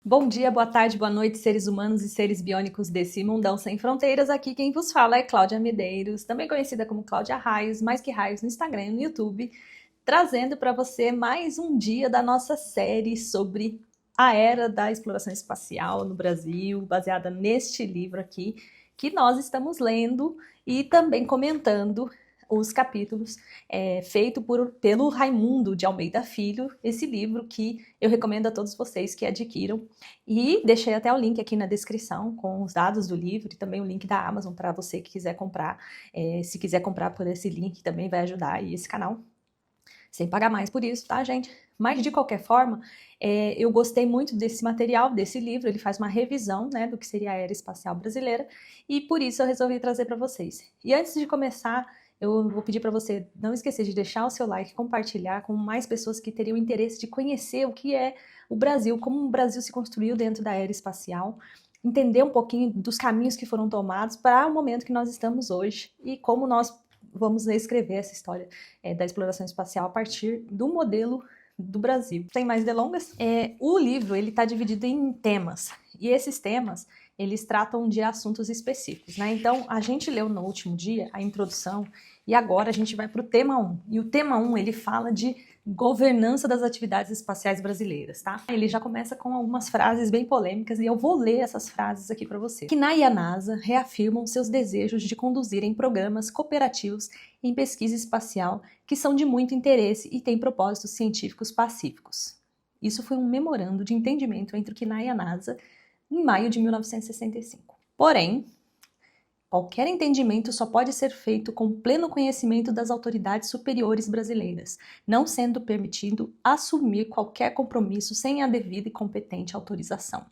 Bom dia, boa tarde, boa noite, seres humanos e seres biônicos desse mundão sem fronteiras. Aqui quem vos fala é Cláudia Medeiros, também conhecida como Cláudia Raios, mais que Raios no Instagram e no YouTube, trazendo para você mais um dia da nossa série sobre a era da exploração espacial no Brasil, baseada neste livro aqui, que nós estamos lendo e também comentando os capítulos feito pelo Raimundo de Almeida Filho, esse livro que eu recomendo a todos vocês que adquiram. E deixei até o link aqui na descrição com os dados do livro e também o link da Amazon para você que quiser comprar. Se quiser comprar por esse link também vai ajudar aí esse canal, sem pagar mais por isso, tá, gente? Mas de qualquer forma, eu gostei muito desse material, desse livro. Ele faz uma revisão, né, do que seria a era espacial brasileira e por isso eu resolvi trazer para vocês. E antes de começar, eu vou pedir para você não esquecer de deixar o seu like, compartilhar com mais pessoas que teriam interesse de conhecer o que é o Brasil, como o Brasil se construiu dentro da era espacial, entender um pouquinho dos caminhos que foram tomados para o momento que nós estamos hoje e como nós vamos escrever essa história da exploração espacial a partir do modelo do Brasil. Sem mais delongas, o livro ele está dividido em temas e esses temas eles tratam de assuntos específicos, né? Então a gente leu no último dia a introdução e agora a gente vai para o tema 1. E o tema 1 ele fala de governança das atividades espaciais brasileiras, tá? Ele já começa com algumas frases bem polêmicas e eu vou ler essas frases aqui para você. CNAE e a NASA reafirmam seus desejos de conduzirem programas cooperativos em pesquisa espacial que são de muito interesse e têm propósitos científicos pacíficos. Isso foi um memorando de entendimento entre o CNAE e a NASA em maio de 1965. Porém, qualquer entendimento só pode ser feito com pleno conhecimento das autoridades superiores brasileiras, não sendo permitido assumir qualquer compromisso sem a devida e competente autorização.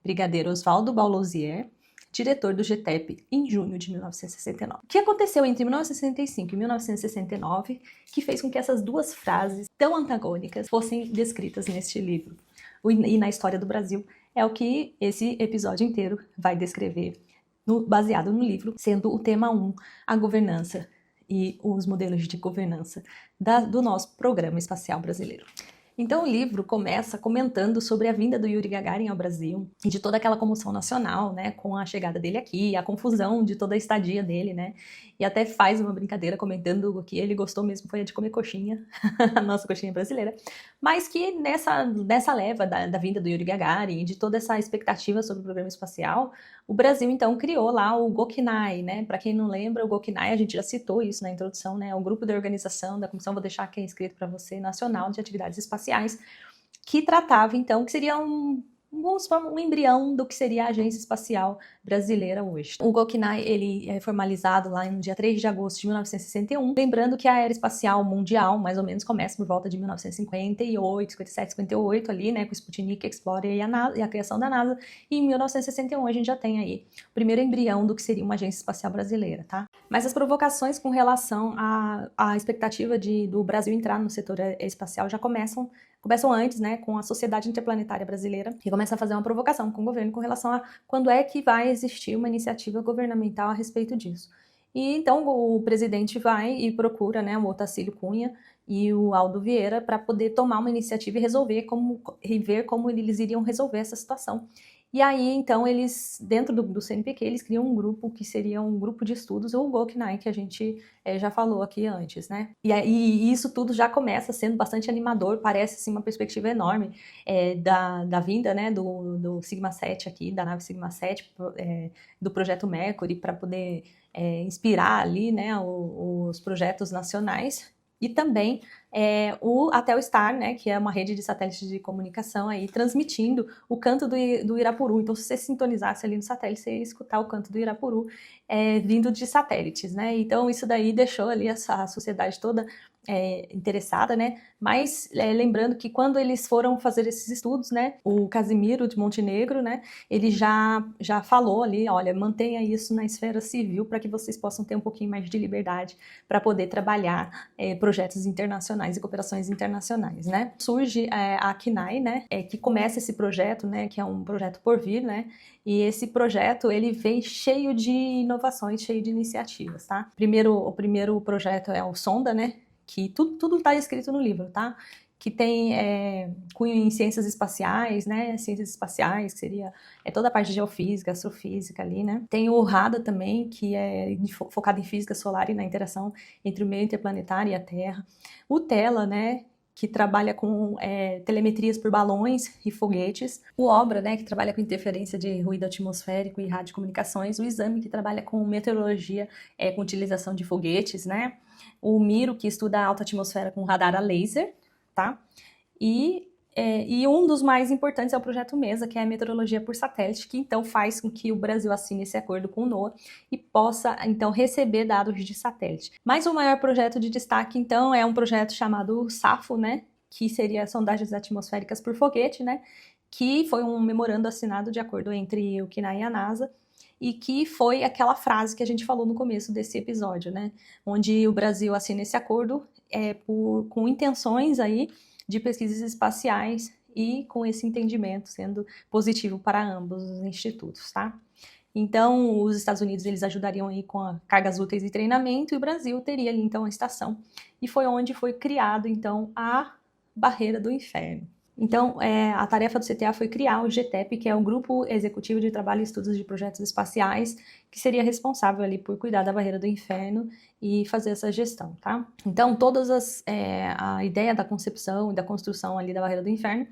Brigadeiro Oswaldo Ballausier, diretor do GTEP, em junho de 1969. O que aconteceu entre 1965 e 1969 que fez com que essas duas frases tão antagônicas fossem descritas neste livro? E na história do Brasil é o que esse episódio inteiro vai descrever, baseado no livro, sendo o tema 1, a governança e os modelos de governança do nosso programa espacial brasileiro. Então o livro começa comentando sobre a vinda do Yuri Gagarin ao Brasil e de toda aquela comoção nacional, né, com a chegada dele aqui, a confusão de toda a estadia dele, né, e até faz uma brincadeira comentando que ele gostou mesmo foi a de comer coxinha, a nossa coxinha brasileira, mas que nessa leva da vinda do Yuri Gagarin e de toda essa expectativa sobre o programa espacial, o Brasil então criou lá o GOCNAI, né, para quem não lembra, o GOCNAI, a gente já citou isso na introdução, né, é um grupo de organização da comissão, vou deixar aqui escrito para você, Nacional de Atividades Espaciais, que tratava, então, que seria um embrião do que seria a Agência Espacial Brasileira hoje. O GOCNAI, ele é formalizado lá no dia 3 de agosto de 1961, lembrando que a era espacial mundial, mais ou menos, começa por volta de 1958, 57, 58, ali, né, com o Sputnik, Explorer e a criação da NASA, e em 1961 a gente já tem aí o primeiro embrião do que seria uma Agência Espacial Brasileira, tá? Mas as provocações com relação à expectativa do Brasil entrar no setor espacial já começam antes, né, com a Sociedade Interplanetária Brasileira, que começa a fazer uma provocação com o governo com relação a quando é que vai existir uma iniciativa governamental a respeito disso. E então o presidente vai e procura, né, o Otacílio Cunha e o Aldo Vieira para poder tomar uma iniciativa e ver como eles iriam resolver essa situação. E aí, então, eles, dentro do CNPq, eles criam um grupo que seria um grupo de estudos, o GOCNAI, que a gente já falou aqui antes, né? E isso tudo já começa sendo bastante animador, parece, assim, uma perspectiva enorme da vinda, né, do Sigma 7 aqui, da nave Sigma 7, do projeto Mercury, para poder inspirar ali, né, os projetos nacionais. E também a Telstar, né, que é uma rede de satélites de comunicação aí, transmitindo o canto do Irapuru. Então, se você sintonizasse ali no satélite, você ia escutar o canto do Irapuru vindo de satélites, né? Então, isso daí deixou ali a sociedade toda interessada, né? Mas lembrando que quando eles foram fazer esses estudos, né, o Casimiro de Montenegro, né, ele já falou ali, olha, mantenha isso na esfera civil para que vocês possam ter um pouquinho mais de liberdade para poder trabalhar projetos internacionais e cooperações internacionais, né? Surge a CNAE, né, que começa esse projeto, né, que é um projeto por vir, né, e esse projeto, ele vem cheio de inovações, cheio de iniciativas, tá? O primeiro projeto é o Sonda, né, que tudo está escrito no livro, tá? que tem cunho em ciências espaciais, né? Ciências espaciais, que seria toda a parte de geofísica, astrofísica ali, né? Tem o RADA também, que é focado em física solar e na interação entre o meio interplanetário e a Terra. O TELA, né? Que trabalha com telemetrias por balões e foguetes. O OBRA, né, que trabalha com interferência de ruído atmosférico e radiocomunicações. O EXAME, que trabalha com meteorologia, com utilização de foguetes, né? O MIRO, que estuda a alta atmosfera com radar a laser, tá? E um dos mais importantes é o projeto MESA, que é a meteorologia por satélite, que então faz com que o Brasil assine esse acordo com o NOAA e possa então receber dados de satélite. Mas o maior projeto de destaque então é um projeto chamado SAFO, né, que seria sondagens atmosféricas por foguete, né, que foi um memorando assinado de acordo entre o CNAE e a NASA, e que foi aquela frase que a gente falou no começo desse episódio, né, onde o Brasil assina esse acordo com intenções aí de pesquisas espaciais e com esse entendimento sendo positivo para ambos os institutos, tá? Então, os Estados Unidos, eles ajudariam aí com cargas úteis e treinamento, e o Brasil teria ali, então, a estação. E foi onde foi criado, então, a Barreira do Inferno. Então, a tarefa do CTA foi criar o GTEP, que é o Grupo Executivo de Trabalho e Estudos de Projetos Espaciais, que seria responsável ali por cuidar da Barreira do Inferno e fazer essa gestão, tá? Então, a ideia da concepção e da construção ali da Barreira do Inferno,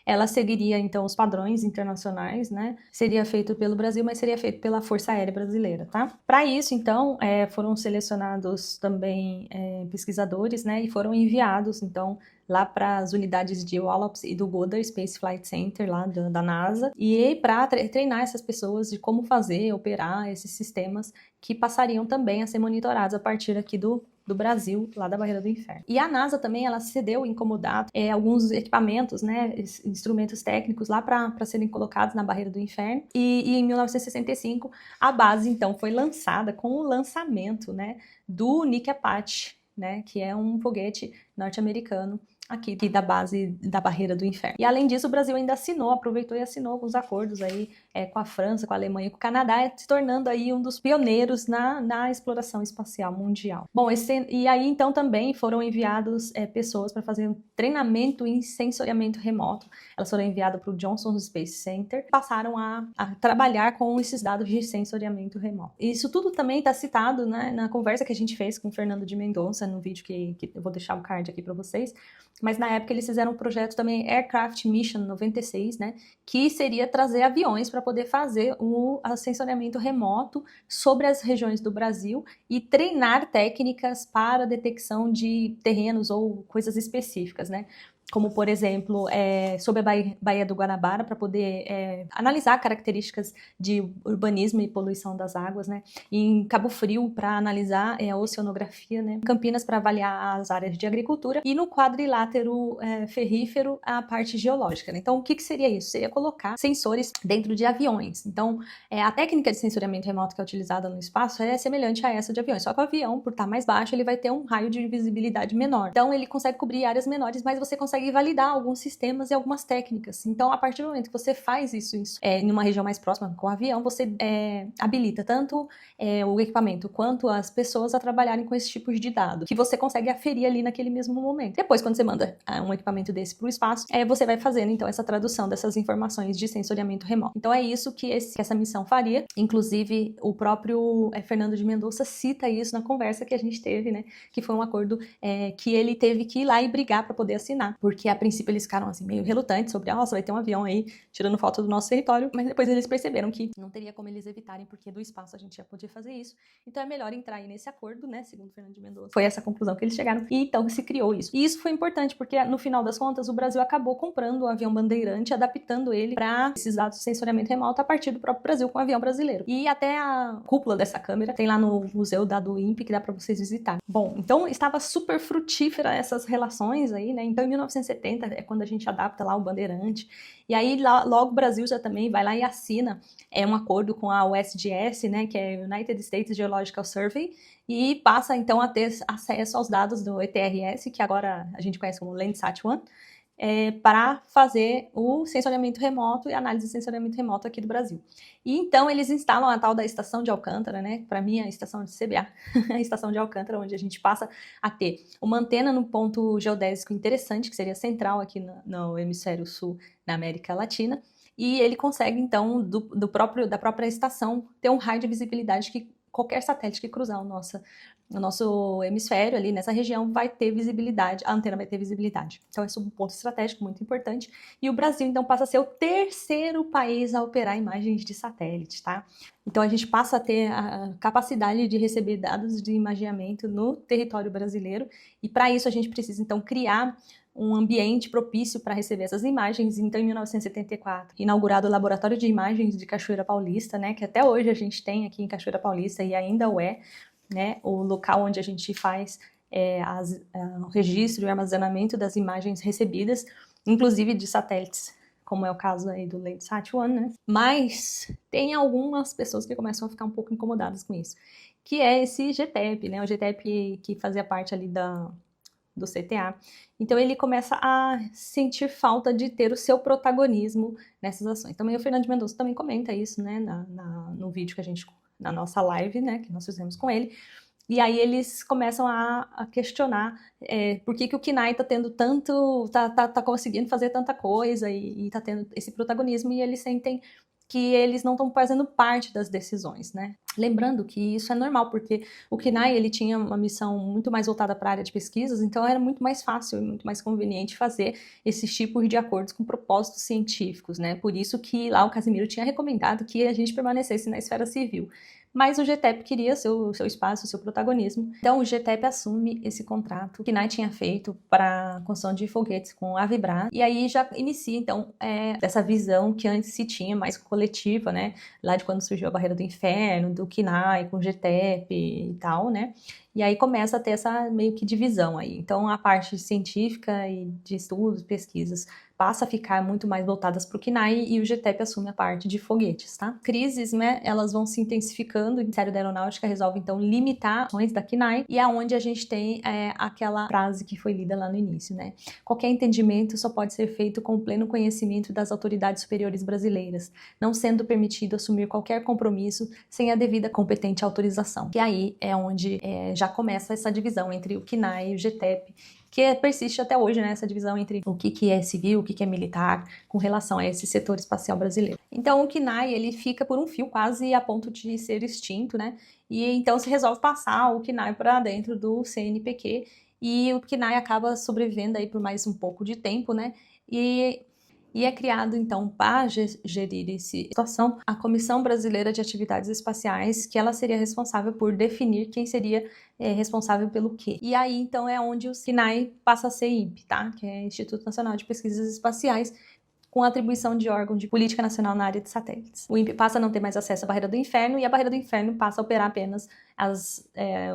ela seguiria, então, os padrões internacionais, né? Seria feito pelo Brasil, mas seria feito pela Força Aérea Brasileira, tá? Para isso, então, foram selecionados também pesquisadores, né? E foram enviados, então, lá para as unidades de Wallops e do Goddard Space Flight Center, lá da NASA, e para treinar essas pessoas de como fazer, operar esses sistemas que passariam também a ser monitorados a partir aqui do Brasil, lá da Barreira do Inferno. E a NASA também, ela cedeu em comodato alguns equipamentos, né, instrumentos técnicos lá para serem colocados na Barreira do Inferno. E em 1965, a base, então, foi lançada com o lançamento, né, do Nick Apache, né, que é um foguete norte-americano aqui da base da Barreira do Inferno. E além disso, o Brasil ainda aproveitou e assinou alguns acordos aí com a França, com a Alemanha e com o Canadá, se tornando aí um dos pioneiros na exploração espacial mundial. Bom, e aí então também foram enviados pessoas para fazer um treinamento em sensoriamento remoto. Elas foram enviadas para o Johnson Space Center, passaram a trabalhar com esses dados de sensoriamento remoto. Isso tudo também está citado, né, na conversa que a gente fez com o Fernando de Mendonça, no vídeo que eu vou deixar o card aqui para vocês. Mas na época eles fizeram um projeto também, Aircraft Mission 96, né, que seria trazer aviões para poder fazer o sensoriamento remoto sobre as regiões do Brasil e treinar técnicas para detecção de terrenos ou coisas específicas, né? Como, por exemplo, sobre a Baía do Guanabara, para poder analisar características de urbanismo e poluição das águas, né? Em Cabo Frio, para analisar a oceanografia, né? Em Campinas, para avaliar as áreas de agricultura, e no quadrilátero ferrífero, a parte geológica, né? Então, o que seria isso? Seria colocar sensores dentro de aviões. Então, a técnica de sensoriamento remoto que é utilizada no espaço é semelhante a essa de aviões, só que o avião, por estar mais baixo, ele vai ter um raio de visibilidade menor. Então, ele consegue cobrir áreas menores, mas você consegue validar alguns sistemas e algumas técnicas. Então, a partir do momento que você faz isso em uma região mais próxima com o avião, você habilita tanto o equipamento quanto as pessoas a trabalharem com esse tipo de dado, que você consegue aferir ali naquele mesmo momento. Depois, quando você manda um equipamento desse para o espaço, você vai fazendo, então, essa tradução dessas informações de sensoriamento remoto. Então, é isso que essa missão faria. Inclusive, o próprio Fernando de Mendonça cita isso na conversa que a gente teve, né? Que foi um acordo que ele teve que ir lá e brigar para poder assinar, porque a princípio eles ficaram assim meio relutantes sobre, nossa, vai ter um avião aí tirando foto do nosso território, mas depois eles perceberam que não teria como eles evitarem, porque do espaço a gente já podia fazer isso, então é melhor entrar aí nesse acordo, né, segundo Fernando de Mendonça. Foi essa a conclusão que eles chegaram, e então se criou isso. E isso foi importante, porque no final das contas o Brasil acabou comprando o avião Bandeirante, adaptando ele para esses dados de sensoriamento remoto a partir do próprio Brasil com o avião brasileiro. E até a cúpula dessa câmera tem lá no museu do INPE, que dá para vocês visitar. Bom, então estava super frutífera essas relações aí, né, então em 1970 é quando a gente adapta lá o Bandeirante, e aí logo o Brasil já também vai lá e assina um acordo com a USGS, né, que é United States Geological Survey, e passa então a ter acesso aos dados do ETRS, que agora a gente conhece como Landsat 1, para fazer o sensoriamento remoto e análise de sensoriamento remoto aqui do Brasil. E então eles instalam a tal da estação de Alcântara, né? Para mim, a estação de CBA, a estação de Alcântara, onde a gente passa a ter uma antena no ponto geodésico interessante, que seria central aqui no hemisfério sul, na América Latina. E ele consegue, então, da própria estação, ter um raio de visibilidade que qualquer satélite que cruzar o nosso hemisfério ali nessa região vai ter visibilidade, a antena vai ter visibilidade. Então esse é um ponto estratégico muito importante. E o Brasil então passa a ser o terceiro país a operar imagens de satélite, tá? Então a gente passa a ter a capacidade de receber dados de imageamento no território brasileiro, e para isso a gente precisa então criar um ambiente propício para receber essas imagens. Então, em 1974, inaugurado o Laboratório de Imagens de Cachoeira Paulista, né, que até hoje a gente tem aqui em Cachoeira Paulista e ainda o é, né, o local onde a gente faz o registro e armazenamento das imagens recebidas, inclusive de satélites, como é o caso aí do Landsat-1, né? Mas tem algumas pessoas que começam a ficar um pouco incomodadas com isso, que é esse GTEP, né? O GTEP que fazia parte ali do CTA. Então ele começa a sentir falta de ter o seu protagonismo nessas ações. Também o Fernando Mendonça também comenta isso, né, no vídeo que a gente, na nossa live, né, que nós fizemos com ele. E aí eles começam a questionar por que o KNAI tá tendo tanto, tá conseguindo fazer tanta coisa e tá tendo esse protagonismo, e eles sentem que eles não estão fazendo parte das decisões, né? Lembrando que isso é normal, porque o KNAI ele tinha uma missão muito mais voltada para a área de pesquisas, então era muito mais fácil e muito mais conveniente fazer esses tipos de acordos com propósitos científicos, né? Por isso que lá o Casimiro tinha recomendado que a gente permanecesse na esfera civil. Mas o GTEP queria seu espaço, seu protagonismo. Então o GTEP assume esse contrato que o KNAI tinha feito para a construção de foguetes com a Vibra, e aí já inicia então essa visão que antes se tinha mais coletiva, né? Lá de quando surgiu a Barreira do Inferno, do KNAI com o GTEP e tal, né? E aí começa a ter essa meio que divisão aí. Então a parte científica e de estudos, pesquisas, passa a ficar muito mais voltadas para o KNAI, e o GTEP assume a parte de foguetes, tá? Crises, né, elas vão se intensificando, o Ministério da Aeronáutica resolve então limitar ações da KNAI, e é onde a gente tem aquela frase que foi lida lá no início, né? Qualquer entendimento só pode ser feito com o pleno conhecimento das autoridades superiores brasileiras, não sendo permitido assumir qualquer compromisso sem a devida competente autorização. E aí é onde já começa essa divisão entre o KNAI e o GTEP, que persiste até hoje, né, essa divisão entre o que é civil, o que é militar, com relação a esse setor espacial brasileiro. Então o KNAI, ele fica por um fio quase a ponto de ser extinto, né, e então se resolve passar o KNAI para dentro do CNPq, e o KNAI acaba sobrevivendo aí por mais um pouco de tempo, né, e é criado, então, para gerir essa situação, a Comissão Brasileira de Atividades Espaciais, que ela seria responsável por definir quem seria responsável pelo quê. E aí, então, é onde o KNAI passa a ser INPE, tá? Que é Instituto Nacional de Pesquisas Espaciais, com atribuição de órgão de política nacional na área de satélites. O INPE passa a não ter mais acesso à Barreira do Inferno, e a Barreira do Inferno passa a operar apenas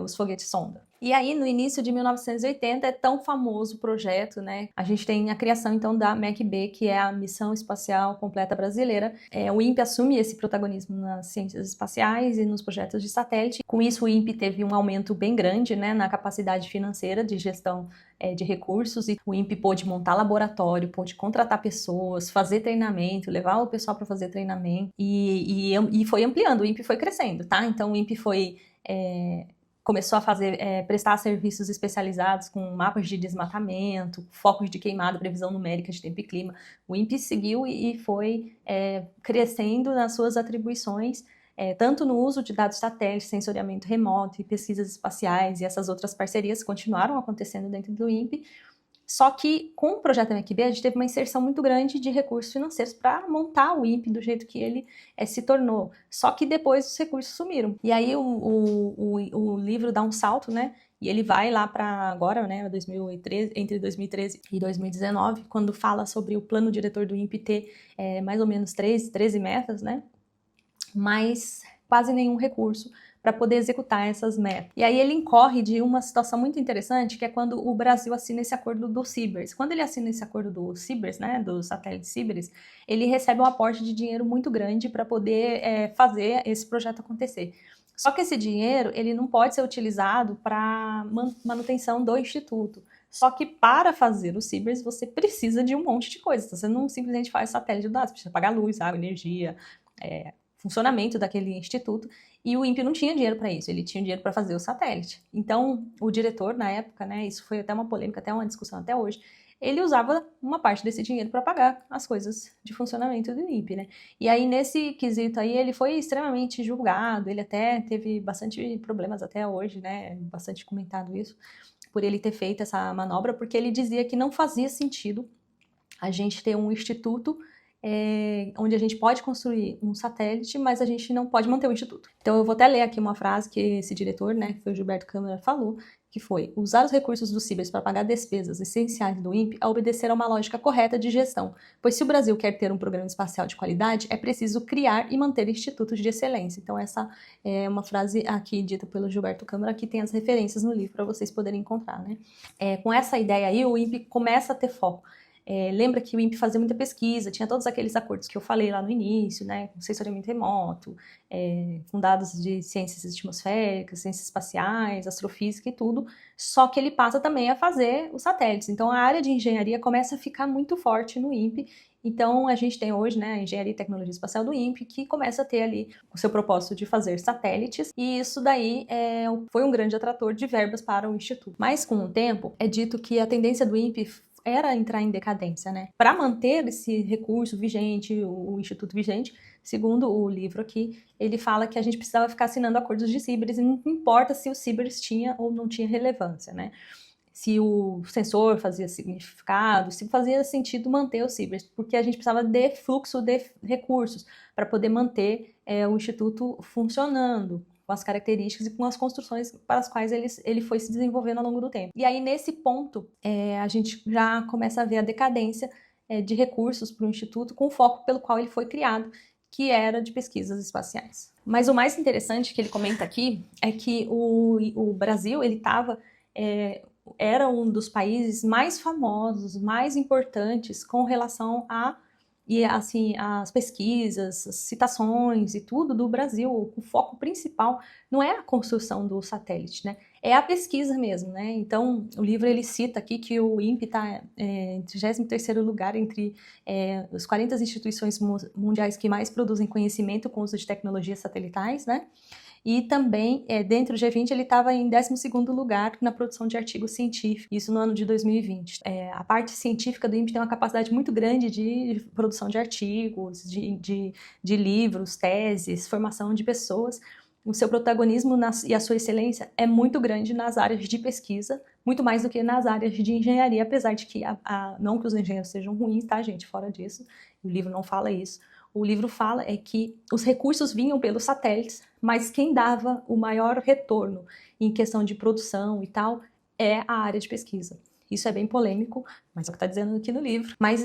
os foguetes sonda. E aí, no início de 1980, é tão famoso o projeto, né? A gente tem a criação, então, da MEC-B, que é a Missão Espacial Completa Brasileira. O INPE assume esse protagonismo nas ciências espaciais e nos projetos de satélite. Com isso, o INPE teve um aumento bem grande, né, na capacidade financeira de gestão de recursos, e o INPE pôde montar laboratório, pôde contratar pessoas, fazer treinamento, levar o pessoal para fazer treinamento, e foi ampliando, o INPE foi crescendo, tá? Então, o INPE começou a prestar serviços especializados com mapas de desmatamento, focos de queimada, previsão numérica de tempo e clima. O INPE seguiu e foi crescendo nas suas atribuições, tanto no uso de dados satélites, sensoriamento remoto e pesquisas espaciais, e essas outras parcerias continuaram acontecendo dentro do INPE. Só que com o projeto MEC-B a gente teve uma inserção muito grande de recursos financeiros para montar o INPE do jeito que ele se tornou. Só que depois os recursos sumiram. E aí o livro dá um salto, né? E ele vai lá para agora, né, 2013, entre 2013 e 2019, quando fala sobre o plano diretor do INPE ter mais ou menos 13 metas, né? Mas quase nenhum recurso para poder executar essas metas. E aí ele incorre de uma situação muito interessante, que é quando o Brasil assina esse acordo do CIBERS. Quando ele assina esse acordo do CIBERS, né, do satélite CIBERS, ele recebe um aporte de dinheiro muito grande para poder fazer esse projeto acontecer. Só que esse dinheiro, ele não pode ser utilizado para manutenção do instituto, Só que para fazer o Cibers, você precisa de um monte de coisas. Você não simplesmente faz satélite de dados, precisa pagar luz, água, energia, funcionamento daquele instituto. E o INPE não tinha dinheiro para isso, ele tinha dinheiro para fazer o satélite. Então, o diretor, na época, né, isso foi até uma polêmica, até uma discussão até hoje, ele usava uma parte desse dinheiro para pagar as coisas de funcionamento do INPE, né? E aí, nesse quesito aí, ele foi extremamente julgado, ele até teve bastante problemas até hoje, né? Bastante comentado isso, por ele ter feito essa manobra, porque ele dizia que não fazia sentido a gente ter um instituto onde a gente pode construir um satélite, mas a gente não pode manter o instituto. Então eu vou até ler aqui uma frase que esse diretor, né, que foi o Gilberto Câmara, falou, que foi: usar os recursos do Cibers para pagar despesas essenciais do INPE a obedecer a uma lógica correta de gestão, pois se o Brasil quer ter um programa espacial de qualidade, é preciso criar e manter institutos de excelência. Então essa é uma frase aqui dita pelo Gilberto Câmara, que tem as referências no livro para vocês poderem encontrar, né? Com essa ideia aí, o INPE começa a ter foco. Lembra que o INPE fazia muita pesquisa, tinha todos aqueles acordos que eu falei lá no início, né, com sensoriamento remoto, com dados de ciências atmosféricas, ciências espaciais, astrofísica e tudo, só que ele passa também a fazer os satélites. Então a área de engenharia começa a ficar muito forte no INPE. Então a gente tem hoje, né, a Engenharia e Tecnologia Espacial do INPE, que começa a ter ali o seu propósito de fazer satélites, e isso daí foi um grande atrator de verbas para o Instituto. Mas com o tempo, é dito que a tendência do INPE era entrar em decadência, né? Para manter esse recurso vigente, o instituto vigente, segundo o livro aqui, ele fala que a gente precisava ficar assinando acordos de Cibers, e não importa se o Cibers tinha ou não tinha relevância, né? Se o sensor fazia significado, se fazia sentido manter o Cibers, porque a gente precisava de fluxo de recursos para poder manter o instituto funcionando, com as características e com as construções para as quais ele foi se desenvolvendo ao longo do tempo. E aí, nesse ponto, a gente já começa a ver a decadência de recursos para o Instituto, com o foco pelo qual ele foi criado, que era de pesquisas espaciais. Mas o mais interessante que ele comenta aqui é que o Brasil, ele era um dos países mais famosos, mais importantes com relação e assim, as pesquisas, as citações e tudo do Brasil, o foco principal não é a construção do satélite, né? É a pesquisa mesmo, né? Então, o livro ele cita aqui que o INPE está em 33º lugar entre as 40 instituições mundiais que mais produzem conhecimento com uso de tecnologias satelitais, né? E também, dentro do G20, ele estava em 12º lugar na produção de artigos científicos, isso no ano de 2020. A parte científica do INPE tem uma capacidade muito grande de produção de artigos, de livros, teses, formação de pessoas. O seu protagonismo e a sua excelência é muito grande nas áreas de pesquisa, muito mais do que nas áreas de engenharia, apesar de que, não que os engenheiros sejam ruins, tá, gente? Fora disso, o livro não fala isso. O livro fala que os recursos vinham pelos satélites, mas quem dava o maior retorno em questão de produção e tal é a área de pesquisa. Isso é bem polêmico, mas é o que está dizendo aqui no livro. Mas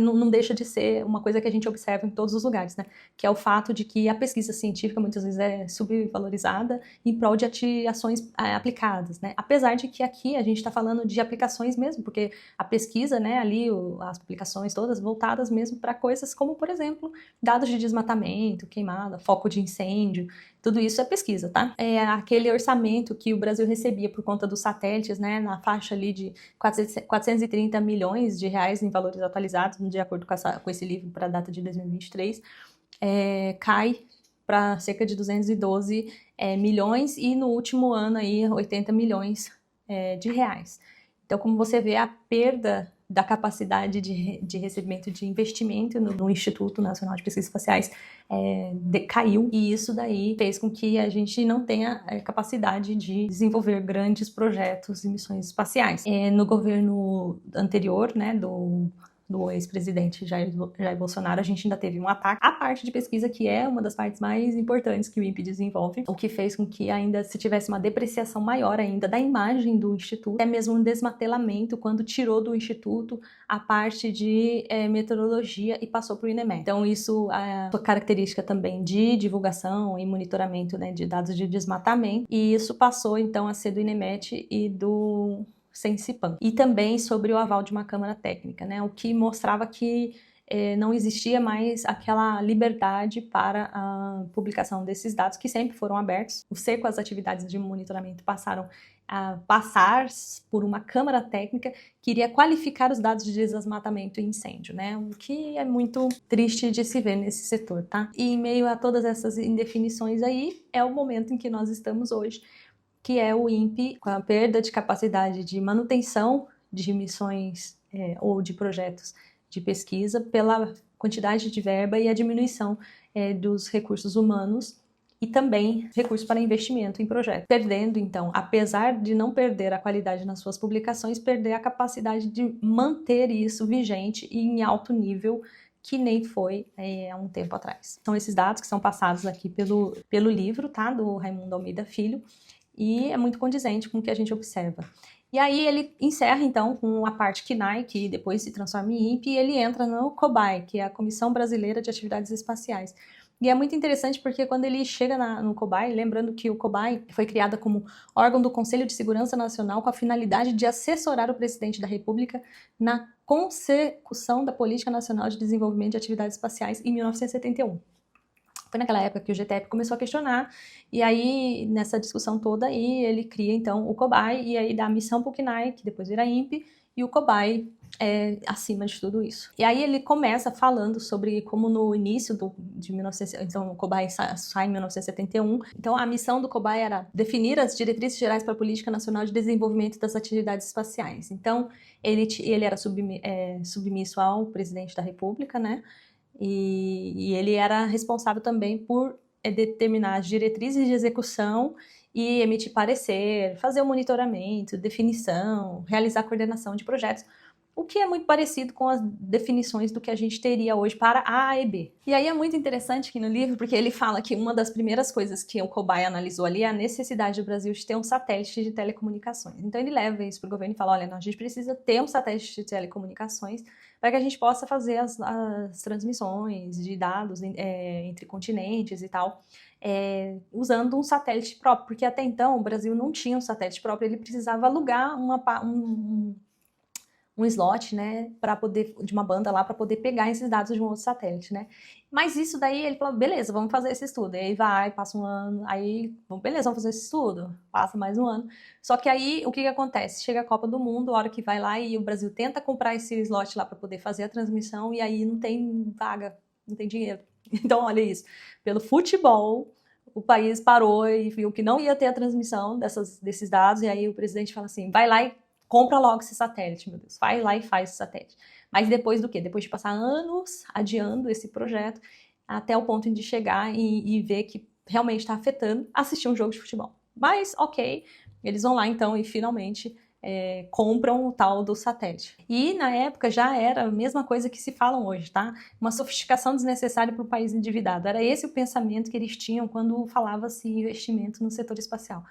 não deixa de ser uma coisa que a gente observa em todos os lugares, né? Que é o fato de que a pesquisa científica muitas vezes é subvalorizada em prol de ações aplicadas, né? Apesar de que aqui a gente está falando de aplicações mesmo, porque a pesquisa, né, ali as publicações todas voltadas mesmo para coisas como, por exemplo, dados de desmatamento, queimada, foco de incêndio, tudo isso é pesquisa, tá? Aquele orçamento que o Brasil recebia por conta dos satélites, né, na faixa ali de 430 milhões de reais em valores atualizados, de acordo com esse livro para a data de 2023, cai para cerca de 212 milhões e no último ano aí 80 milhões de reais. Então, como você vê, a perda da capacidade de recebimento de investimento no Instituto Nacional de Pesquisas Espaciais decaiu, e isso daí fez com que a gente não tenha capacidade de desenvolver grandes projetos e missões espaciais. No governo anterior, né, do ex-presidente Jair Bolsonaro, a gente ainda teve um ataque à parte de pesquisa, que é uma das partes mais importantes que o INPE desenvolve, o que fez com que ainda se tivesse uma depreciação maior ainda da imagem do Instituto, até mesmo um desmantelamento quando tirou do Instituto a parte de meteorologia e passou para o INEMET. Então isso, a sua característica também de divulgação e monitoramento, né, de dados de desmatamento, e isso passou então a ser do INEMET e do Sensipan. E também sobre o aval de uma câmara técnica, né? O que mostrava que não existia mais aquela liberdade para a publicação desses dados, que sempre foram abertos. O cerco às atividades de monitoramento passaram passar por uma câmara técnica que iria qualificar os dados de desmatamento e incêndio, né? O que é muito triste de se ver nesse setor, tá? E em meio a todas essas indefinições aí, é o momento em que nós estamos hoje, que é o INPE com a perda de capacidade de manutenção de missões ou de projetos de pesquisa pela quantidade de verba e a diminuição dos recursos humanos e também recursos para investimento em projetos. Perdendo, então, apesar de não perder a qualidade nas suas publicações, perder a capacidade de manter isso vigente e em alto nível, que nem foi há um tempo atrás. São esses dados que são passados aqui pelo livro, tá, do Raimundo Almeida Filho, e é muito condizente com o que a gente observa. E aí ele encerra, então, com a parte CNAE, que depois se transforma em INPE, e ele entra no COBAI, que é a Comissão Brasileira de Atividades Espaciais. E é muito interessante porque quando ele chega no COBAI, lembrando que o COBAI foi criado como órgão do Conselho de Segurança Nacional com a finalidade de assessorar o presidente da República na consecução da Política Nacional de Desenvolvimento de Atividades Espaciais em 1971. Foi naquela época que o GTEP começou a questionar, e aí, nessa discussão toda aí, ele cria, então, o COBAI, e aí dá a missão para o CNAE, que depois vira INPE, e o COBAI é acima de tudo isso. E aí ele começa falando sobre como no início de 1900, então o COBAI sai em 1971, então a missão do COBAI era definir as diretrizes gerais para a Política Nacional de Desenvolvimento das Atividades Espaciais. Então, ele era submisso ao presidente da República, né? E ele era responsável também por determinar as diretrizes de execução e emitir parecer, fazer o monitoramento, definição, realizar a coordenação de projetos, o que é muito parecido com as definições do que a gente teria hoje para A e B. E aí é muito interessante aqui no livro, porque ele fala que uma das primeiras coisas que o COBAI analisou ali é a necessidade do Brasil de ter um satélite de telecomunicações. Então ele leva isso para o governo e fala, olha, não, a gente precisa ter um satélite de telecomunicações para que a gente possa fazer as transmissões de dados entre continentes e tal, usando um satélite próprio, porque até então o Brasil não tinha um satélite próprio, ele precisava alugar um slot, né, para poder, de uma banda lá, para poder pegar esses dados de um outro satélite, né. Mas isso daí, ele falou, beleza, vamos fazer esse estudo. E aí vai, passa um ano, aí, beleza, vamos fazer esse estudo. Passa mais um ano. Só que aí, o que acontece? Chega a Copa do Mundo, a hora que vai lá e o Brasil tenta comprar esse slot lá para poder fazer a transmissão e aí não tem vaga, não tem dinheiro. Então, olha isso. Pelo futebol, o país parou e viu que não ia ter a transmissão desses dados e aí o presidente fala assim, vai lá e compra logo esse satélite, meu Deus, vai lá e faz esse satélite. Mas depois do quê? Depois de passar anos adiando esse projeto, até o ponto de chegar e ver que realmente está afetando assistir um jogo de futebol. Mas, ok, eles vão lá então e finalmente compram o tal do satélite. E na época já era a mesma coisa que se falam hoje, tá? Uma sofisticação desnecessária para o país endividado. Era esse o pensamento que eles tinham quando falava-se investimento no setor espacial.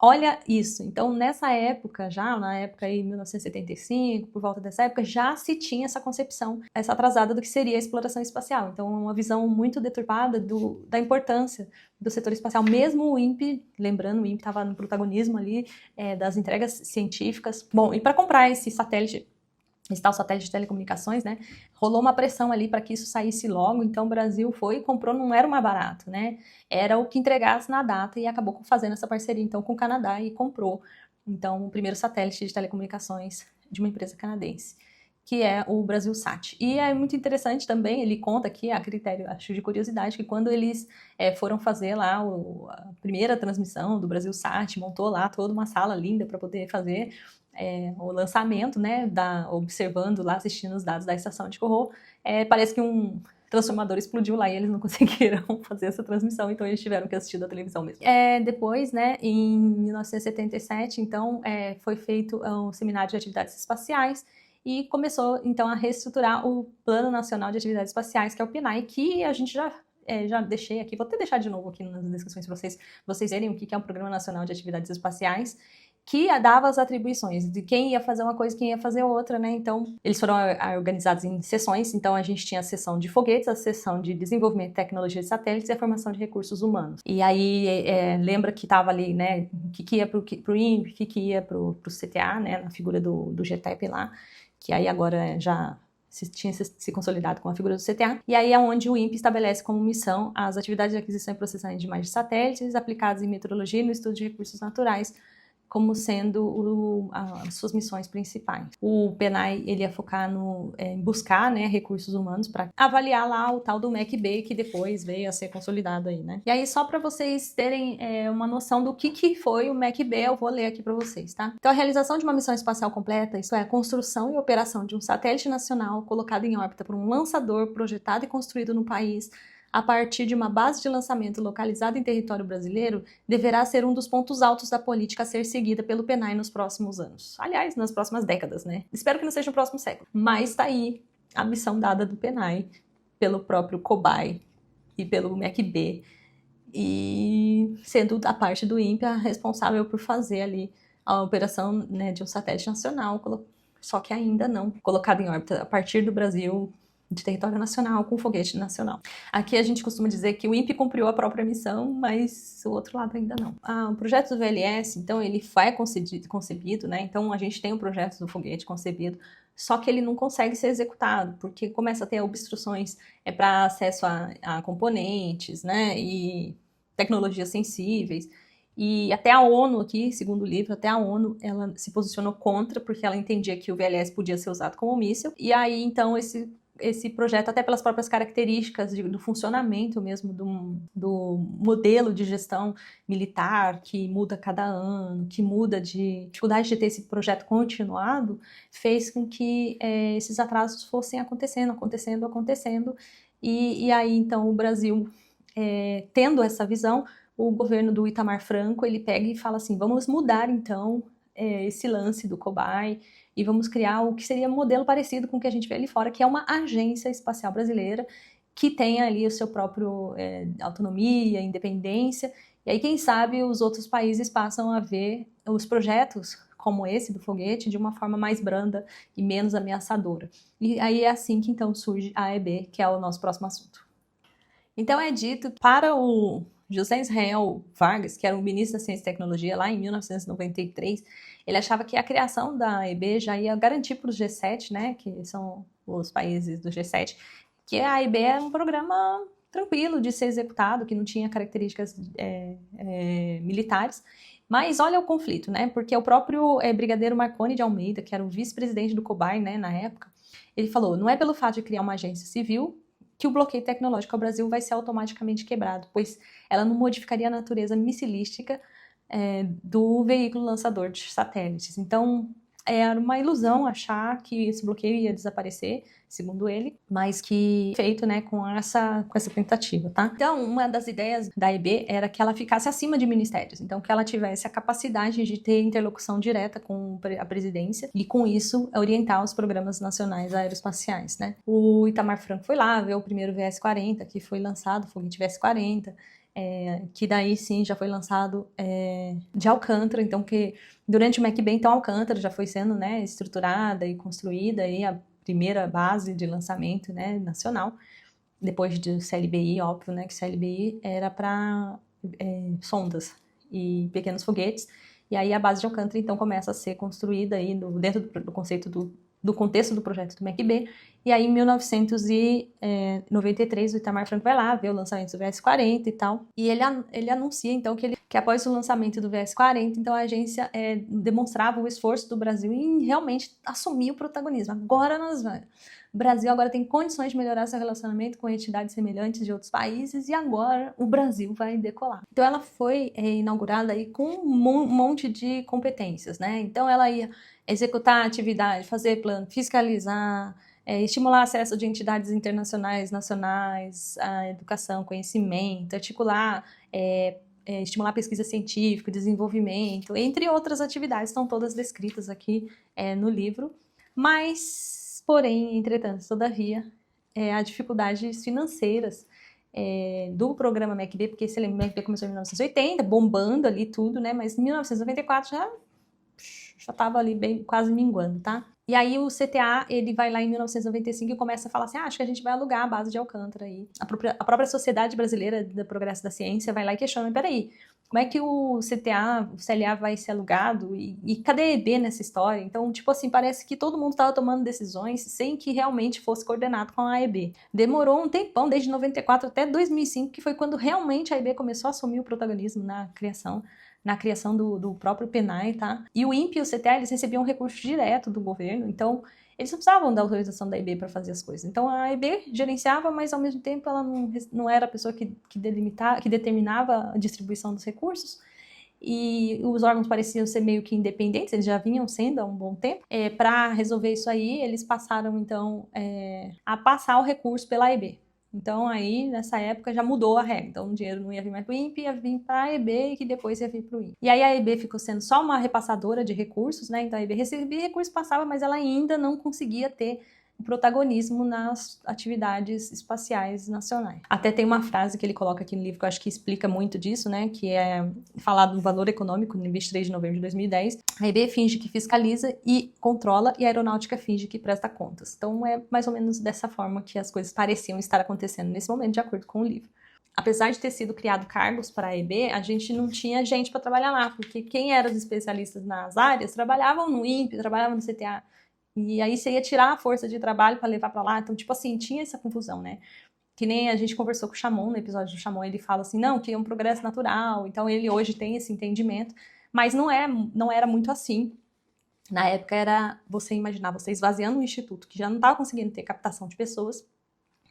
Olha isso, então nessa época já, na época aí 1975, por volta dessa época, já se tinha essa concepção, essa atrasada do que seria a exploração espacial. Então uma visão muito deturpada da importância do setor espacial, mesmo o INPE, lembrando, o INPE estava no protagonismo ali das entregas científicas. Bom, e para comprar esse satélite, esse tal satélite de telecomunicações, né, rolou uma pressão ali para que isso saísse logo, então o Brasil foi e comprou, não era o mais barato, né, era o que entregasse na data e acabou fazendo essa parceria então com o Canadá e comprou, então, o primeiro satélite de telecomunicações de uma empresa canadense, que é o Brasilsat. E é muito interessante também, ele conta aqui, a critério, acho de curiosidade, que quando eles foram fazer lá a primeira transmissão do Brasilsat, montou lá toda uma sala linda para poder fazer o lançamento, né, observando lá, assistindo os dados da estação de Kourou, parece que um transformador explodiu lá e eles não conseguiram fazer essa transmissão, então eles tiveram que assistir da televisão mesmo. Depois, né, em 1977, então, foi feito um seminário de atividades espaciais e começou, então, a reestruturar o Plano Nacional de Atividades Espaciais, que é o PNAE, que a gente já deixei aqui, vou até deixar de novo aqui nas descrições para vocês verem o que é o Programa Nacional de Atividades Espaciais, que dava as atribuições de quem ia fazer uma coisa, quem ia fazer outra, né? Então, eles foram organizados em seções. Então, a gente tinha a seção de foguetes, a seção de desenvolvimento e tecnologia de satélites e a formação de recursos humanos. E aí, lembra que estava ali, né? O que ia para o INPE, o que ia para o CTA, né? Na figura do GTEP lá, que aí agora já tinha se consolidado com a figura do CTA, e aí é onde o INPE estabelece como missão as atividades de aquisição e processamento de imagens de satélites aplicadas em meteorologia e no estudo de recursos naturais, como sendo as suas missões principais. O PNAE, ele ia focar em buscar, né, recursos humanos para avaliar lá o tal do MEC-B, que depois veio a ser consolidado aí, né? E aí, só para vocês terem uma noção do que foi o MEC-B, eu vou ler aqui para vocês, tá? Então, a realização de uma missão espacial completa, isso é, a construção e operação de um satélite nacional colocado em órbita por um lançador projetado e construído no país, a partir de uma base de lançamento localizada em território brasileiro, deverá ser um dos pontos altos da política a ser seguida pelo PNAE nos próximos anos. Aliás, nas próximas décadas, né? Espero que não seja no próximo século. Mas tá aí a missão dada do PNAE pelo próprio COBAI e pelo MEC-B, e sendo a parte do INPE a responsável por fazer ali a operação, né, de um satélite nacional, só que ainda não colocado em órbita a partir do Brasil, de território nacional, com foguete nacional. Aqui a gente costuma dizer que o INPE cumpriu a própria missão, mas o outro lado ainda não. O projeto do VLS, então, ele foi concebido, né? Então, a gente tem o projeto do foguete concebido, só que ele não consegue ser executado, porque começa a ter obstruções para acesso a componentes, né? E tecnologias sensíveis. E até a ONU aqui, segundo o livro, até a ONU, ela se posicionou contra, porque ela entendia que o VLS podia ser usado como míssil. E aí, então, esse projeto, até pelas próprias características do funcionamento mesmo do modelo de gestão militar, que muda cada ano, que muda de dificuldade de ter esse projeto continuado, fez com que esses atrasos fossem acontecendo. E aí, então, o Brasil, tendo essa visão, o governo do Itamar Franco, ele pega e fala assim, vamos mudar, então, esse lance do COBAI, e vamos criar o que seria um modelo parecido com o que a gente vê ali fora, que é uma agência espacial brasileira, que tem ali o seu próprio autonomia, independência, e aí, quem sabe, os outros países passam a ver os projetos como esse do foguete de uma forma mais branda e menos ameaçadora. E aí é assim que, então, surge a AEB, que é o nosso próximo assunto. Então, é dito para o José Israel Vargas, que era o ministro da Ciência e Tecnologia lá em 1993, ele achava que a criação da AEB já ia garantir para os G7, né, que são os países do G7, que a AEB é um programa tranquilo de ser executado, que não tinha características militares. Mas olha o conflito, né, porque o próprio brigadeiro Marconi de Almeida, que era o vice-presidente do COBAI, né, na época, ele falou, não é pelo fato de criar uma agência civil que o bloqueio tecnológico ao Brasil vai ser automaticamente quebrado, pois ela não modificaria a natureza missilística do veículo lançador de satélites. Então, era uma ilusão achar que esse bloqueio ia desaparecer, segundo ele, mas que feito, né, com essa tentativa, tá? Então, uma das ideias da AEB era que ela ficasse acima de ministérios, então que ela tivesse a capacidade de ter interlocução direta com a presidência e, com isso, orientar os programas nacionais aeroespaciais, né? O Itamar Franco foi lá ver o primeiro VS-40, que foi lançado, o foguete VS-40, que daí sim já foi lançado de Alcântara, então que durante o MEC-B, então Alcântara já foi sendo, né, estruturada e construída aí a primeira base de lançamento, né, nacional, depois do CLBI, óbvio, né, que o CLBI era para sondas e pequenos foguetes, e aí a base de Alcântara então começa a ser construída aí dentro do conceito do contexto do projeto do MEC-B, e aí em 1993 o Itamar Franco vai lá ver o lançamento do VS-40 e tal, e ele anuncia então que após o lançamento do VS-40, então a agência demonstrava o esforço do Brasil em realmente assumir o protagonismo. Agora o Brasil agora tem condições de melhorar seu relacionamento com entidades semelhantes de outros países e agora o Brasil vai decolar. Então ela foi inaugurada aí com um monte de competências, né? Então ela ia executar a atividade, fazer plano, fiscalizar, estimular acesso de entidades internacionais, nacionais, a educação, conhecimento, articular, estimular pesquisa científica, desenvolvimento, entre outras atividades, estão todas descritas aqui no livro, mas, porém, entretanto, todavia, há dificuldades financeiras do programa MEC-B, porque esse MEC-B começou em 1980, bombando ali tudo, né, mas em 1994 já estava ali bem, quase minguando, tá? E aí o CTA, ele vai lá em 1995 e começa a falar assim, acho que a gente vai alugar a base de Alcântara aí. A própria Sociedade Brasileira do Progresso da Ciência vai lá e questiona, peraí, como é que o CTA, o CLA vai ser alugado? E cadê a EB nessa história? Então, tipo assim, parece que todo mundo estava tomando decisões sem que realmente fosse coordenado com a EB. Demorou um tempão, desde 94 até 2005, que foi quando realmente a EB começou a assumir o protagonismo na criação na criação do próprio PNAE, tá? E o INPE e o CTA, eles recebiam recurso direto do governo, então eles não precisavam da autorização da EB para fazer as coisas. Então a EB gerenciava, mas ao mesmo tempo ela não era a pessoa que determinava a distribuição dos recursos. E os órgãos pareciam ser meio que independentes, eles já vinham sendo há um bom tempo. Para resolver isso aí, eles passaram então a passar o recurso pela EB. Então aí, nessa época, já mudou a regra. Então o dinheiro não ia vir mais para o INPE, ia vir para a EB e que depois ia vir para o INPE. E aí a EB ficou sendo só uma repassadora de recursos, né? Então a EB recebia recursos, passava, mas ela ainda não conseguia ter protagonismo nas atividades espaciais nacionais. Até tem uma frase que ele coloca aqui no livro que eu acho que explica muito disso, né, que é falar do valor econômico no 23 de novembro de 2010. A EB finge que fiscaliza e controla e a aeronáutica finge que presta contas. Então é mais ou menos dessa forma que as coisas pareciam estar acontecendo nesse momento, de acordo com o livro. Apesar de ter sido criado cargos para a EB, a gente não tinha gente para trabalhar lá, porque quem eram os especialistas nas áreas trabalhavam no INPE, trabalhavam no CTA. E aí você ia tirar a força de trabalho para levar para lá. Então, tipo assim, tinha essa confusão, né? Que nem a gente conversou com o Chamon, no episódio do Chamon, ele fala assim, não, que é um progresso natural. Então, ele hoje tem esse entendimento. Mas não era muito assim. Na época, era você imaginar, você esvaziando um instituto que já não estava conseguindo ter captação de pessoas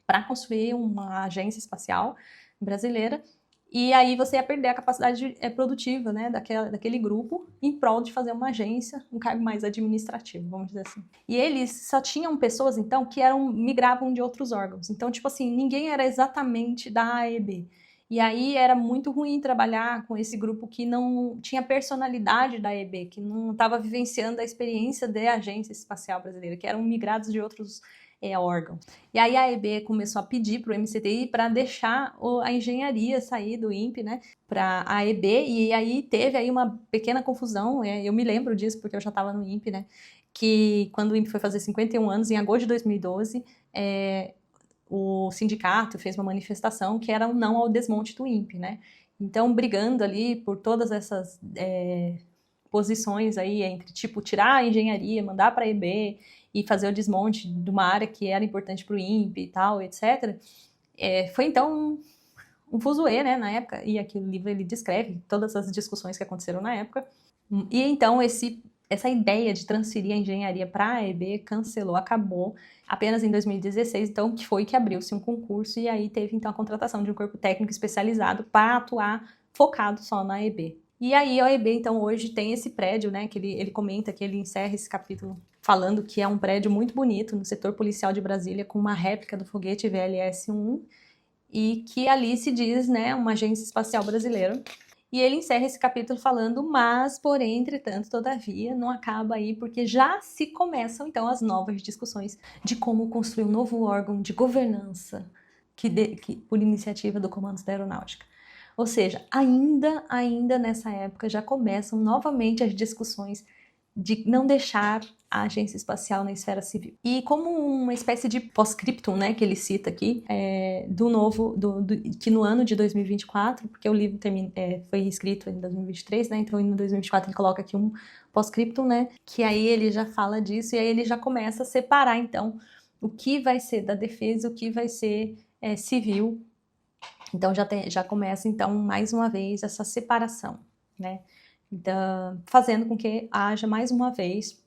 para construir uma agência espacial brasileira. E aí você ia perder a capacidade produtiva, né, daquele grupo em prol de fazer uma agência, um cargo mais administrativo, vamos dizer assim. E eles só tinham pessoas, então, que migravam de outros órgãos. Então, tipo assim, ninguém era exatamente da AEB. E aí era muito ruim trabalhar com esse grupo que não tinha personalidade da AEB, que não estava vivenciando a experiência da Agência Espacial Brasileira, que eram migrados de outros órgãos. E aí a EB começou a pedir para o MCTI para deixar a engenharia sair do INPE, né, para a EB, e aí teve aí uma pequena confusão, eu me lembro disso porque eu já estava no INPE, né, que quando o INPE foi fazer 51 anos, em agosto de 2012, o sindicato fez uma manifestação que era um não ao desmonte do INPE, né, então brigando ali por todas essas posições aí entre, tipo, tirar a engenharia, mandar para a EB e fazer o desmonte de uma área que era importante para o INPE e tal, etc. Foi então um fuzuê, né, na época, e aqui no livro ele descreve todas as discussões que aconteceram na época. E então essa ideia de transferir a engenharia para a EB cancelou, acabou apenas em 2016, então que foi que abriu-se um concurso e aí teve então a contratação de um corpo técnico especializado para atuar focado só na EB. E aí a EB, então, hoje tem esse prédio, né, que ele comenta que ele encerra esse capítulo falando que é um prédio muito bonito no setor policial de Brasília, com uma réplica do foguete VLS-1, e que ali se diz, né, uma agência espacial brasileira. E ele encerra esse capítulo falando, mas, porém, entretanto, todavia, não acaba aí, porque já se começam, então, as novas discussões de como construir um novo órgão de governança por iniciativa do Comando da Aeronáutica. Ou seja, ainda nessa época já começam novamente as discussões de não deixar a agência espacial na esfera civil. E como uma espécie de pós-scriptum, né, que ele cita aqui, que no ano de 2024, porque o livro foi escrito em 2023, né, então em 2024 ele coloca aqui um pós-scriptum, né, que aí ele já fala disso e aí ele já começa a separar, então, o que vai ser da defesa, o que vai ser civil. Então já começa, então, mais uma vez, essa separação, né? Então, fazendo com que haja, mais uma vez,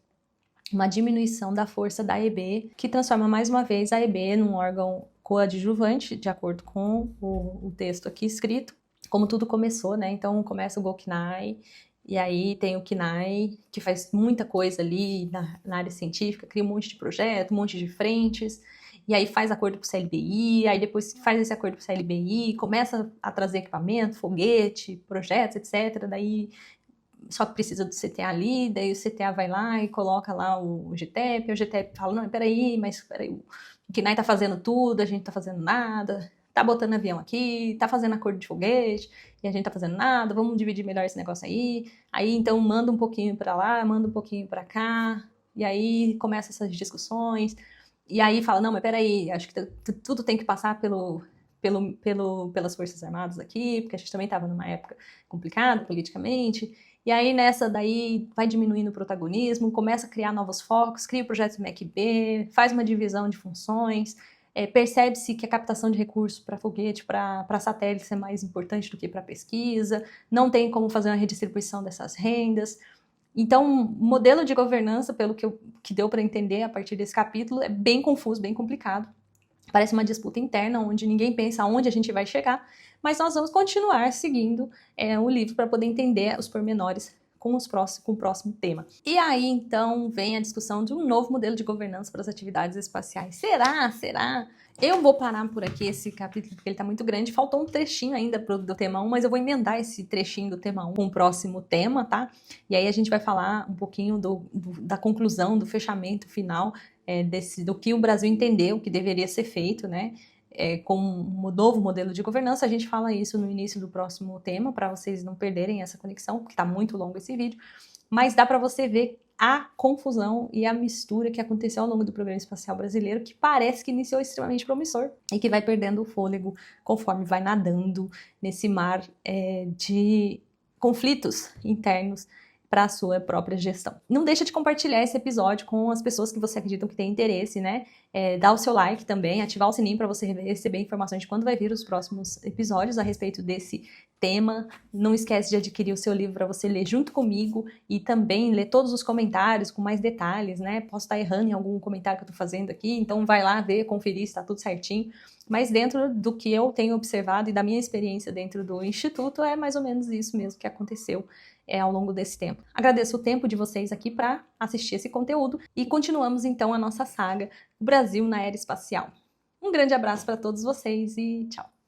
uma diminuição da força da EB, que transforma, mais uma vez, a EB num órgão coadjuvante, de acordo com o texto aqui escrito, como tudo começou, né? Então, começa o GOCNAI, e aí tem o CNAE, que faz muita coisa ali na área científica, cria um monte de projeto, um monte de frentes, e aí faz acordo com o CLBI, aí depois que faz esse acordo com o CLBI, começa a trazer equipamento, foguete, projetos, etc. Daí só que precisa do CTA ali, daí o CTA vai lá e coloca lá o GTEP, o GTEP fala, não, peraí, o CNAE tá fazendo tudo, a gente tá fazendo nada, tá botando avião aqui, tá fazendo acordo de foguete, e a gente tá fazendo nada, vamos dividir melhor esse negócio aí então manda um pouquinho pra lá, manda um pouquinho pra cá, e aí começa essas discussões, e aí fala, não, mas peraí, acho que tudo tem que passar pelas Forças Armadas aqui, porque a gente também estava numa época complicada politicamente, e aí nessa daí vai diminuindo o protagonismo, começa a criar novos focos, cria o projeto MEC-B, faz uma divisão de funções, percebe-se que a captação de recursos para foguete, para satélites é mais importante do que para pesquisa, não tem como fazer uma redistribuição dessas rendas. Então, o modelo de governança, pelo que deu para entender a partir desse capítulo, é bem confuso, bem complicado. Parece uma disputa interna, onde ninguém pensa aonde a gente vai chegar, mas nós vamos continuar seguindo o livro para poder entender os pormenores com o próximo tema. E aí, então, vem a discussão de um novo modelo de governança para as atividades espaciais. Será? Eu vou parar por aqui esse capítulo, porque ele está muito grande. Faltou um trechinho ainda do tema 1, mas eu vou emendar esse trechinho do tema 1 com o próximo tema, tá? E aí a gente vai falar um pouquinho da conclusão, do fechamento final, do que o Brasil entendeu que deveria ser feito, né? Com um novo modelo de governança. A gente fala isso no início do próximo tema, para vocês não perderem essa conexão, porque está muito longo esse vídeo, mas dá para você ver a confusão e a mistura que aconteceu ao longo do Programa Espacial Brasileiro, que parece que iniciou extremamente promissor e que vai perdendo o fôlego conforme vai nadando nesse mar de conflitos internos para a sua própria gestão. Não deixa de compartilhar esse episódio com as pessoas que você acredita que tem interesse, né? Dá o seu like também, ativar o sininho para você receber informações de quando vai vir os próximos episódios a respeito desse tema. Não esquece de adquirir o seu livro para você ler junto comigo e também ler todos os comentários com mais detalhes, né? Posso estar errando em algum comentário que eu estou fazendo aqui, então vai lá ver, conferir se está tudo certinho. Mas dentro do que eu tenho observado e da minha experiência dentro do Instituto, é mais ou menos isso mesmo que aconteceu ao longo desse tempo. Agradeço o tempo de vocês aqui para assistir esse conteúdo e continuamos então a nossa saga Brasil na Era Espacial. Um grande abraço para todos vocês e tchau!